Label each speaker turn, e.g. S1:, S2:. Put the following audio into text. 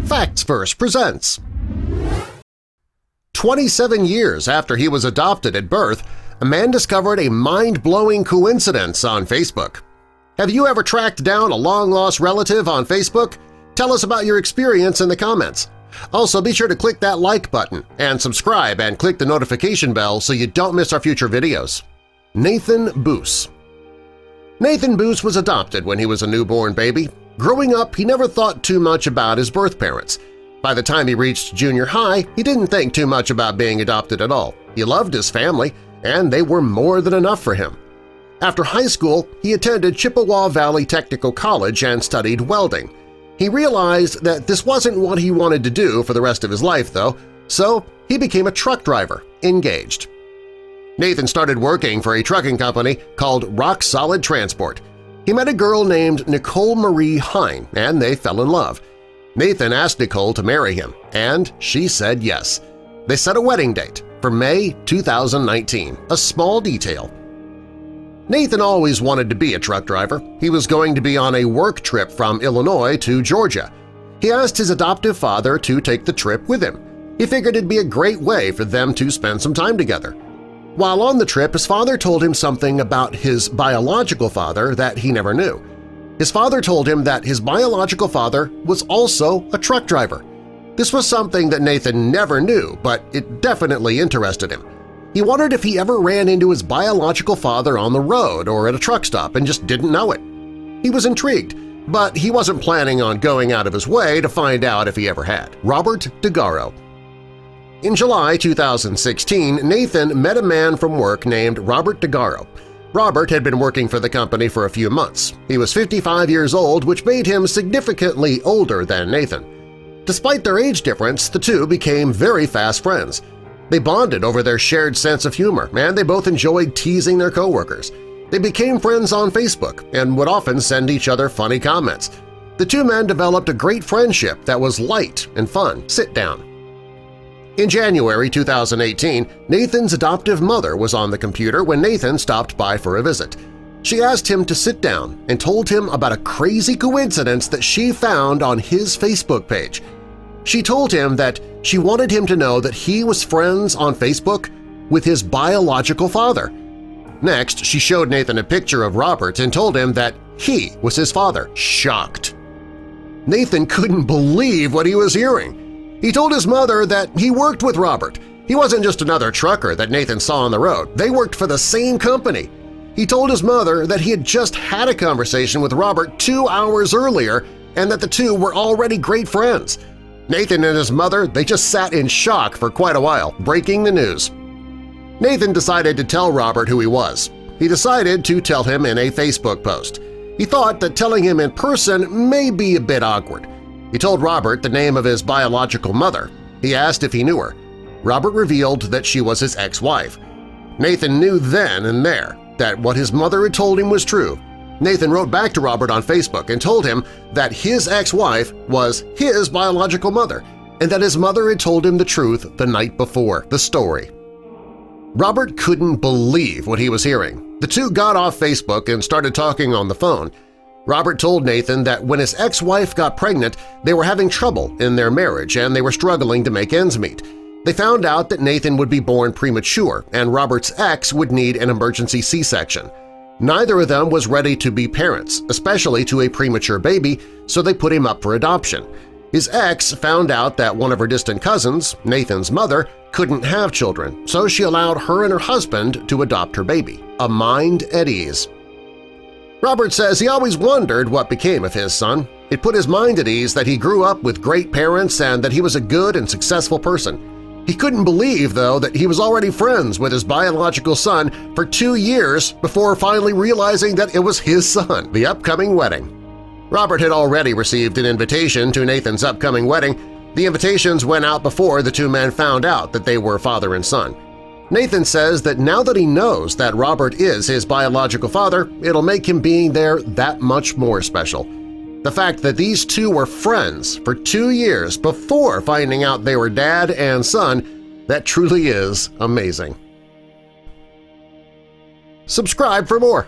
S1: Facts First presents. 27 years after he was adopted at birth, a man discovered a mind-blowing coincidence on Facebook. Have you ever tracked down a long-lost relative on Facebook? Tell us about your experience in the comments. Also, be sure to click that like button and subscribe and click the notification bell so you don't miss our future videos. Nathan Boos. Nathan Boos was adopted when he was a newborn baby. Growing up, he never thought too much about his birth parents. By the time he reached junior high, he didn't think too much about being adopted at all. He loved his family, and they were more than enough for him. After high school, he attended Chippewa Valley Technical College and studied welding. He realized that this wasn't what he wanted to do for the rest of his life, though, so he became a truck driver, engaged. Nathan started working for a trucking company called Rock Solid Transport. He met a girl named Nicole Marie Hein, and they fell in love. Nathan asked Nicole to marry him, and she said yes. They set a wedding date for May 2019, a small detail. Nathan always wanted to be a truck driver. He was going to be on a work trip from Illinois to Georgia. He asked his adoptive father to take the trip with him. He figured it'd be a great way for them to spend some time together. While on the trip, his father told him something about his biological father that he never knew. His father told him that his biological father was also a truck driver. This was something that Nathan never knew, but it definitely interested him. He wondered if he ever ran into his biological father on the road or at a truck stop and just didn't know it. He was intrigued, but he wasn't planning on going out of his way to find out if he ever had. Robert Degaro. In July 2016, Nathan met a man from work named Robert Degaro. Robert had been working for the company for a few months. He was 55 years old, which made him significantly older than Nathan. Despite their age difference, the two became very fast friends. They bonded over their shared sense of humor, and they both enjoyed teasing their coworkers. They became friends on Facebook and would often send each other funny comments. The two men developed a great friendship that was light and fun. Sit down. In January 2018, Nathan's adoptive mother was on the computer when Nathan stopped by for a visit. She asked him to sit down and told him about a crazy coincidence that she found on his Facebook page. She told him that she wanted him to know that he was friends on Facebook with his biological father. Next, she showed Nathan a picture of Robert and told him that he was his father. Shocked. Nathan couldn't believe what he was hearing. He told his mother that he worked with Robert. He wasn't just another trucker that Nathan saw on the road. They worked for the same company. He told his mother that he had just had a conversation with Robert 2 hours earlier and that the two were already great friends. Nathan and his mother, they just sat in shock for quite a while, breaking the news. Nathan decided to tell Robert who he was. He decided to tell him in a Facebook post. He thought that telling him in person may be a bit awkward. He told Robert the name of his biological mother. He asked if he knew her. Robert revealed that she was his ex-wife. Nathan knew then and there that what his mother had told him was true. Nathan wrote back to Robert on Facebook and told him that his ex-wife was his biological mother and that his mother had told him the truth the night before, the story. Robert couldn't believe what he was hearing. The two got off Facebook and started talking on the phone. Robert told Nathan that when his ex-wife got pregnant, they were having trouble in their marriage and they were struggling to make ends meet. They found out that Nathan would be born premature and Robert's ex would need an emergency C-section. Neither of them was ready to be parents, especially to a premature baby, so they put him up for adoption. His ex found out that one of her distant cousins, Nathan's mother, couldn't have children, so she allowed her and her husband to adopt her baby. A mind at ease. Robert says he always wondered what became of his son. It put his mind at ease that he grew up with great parents and that he was a good and successful person. He couldn't believe, though, that he was already friends with his biological son for 2 years before finally realizing that it was his son, the upcoming wedding. Robert had already received an invitation to Nathan's upcoming wedding. The invitations went out before the two men found out that they were father and son. Nathan says that now that he knows that Robert is his biological father, it'll make him being there that much more special. The fact that these two were friends for 2 years before finding out they were dad and son, that truly is amazing. Subscribe for more.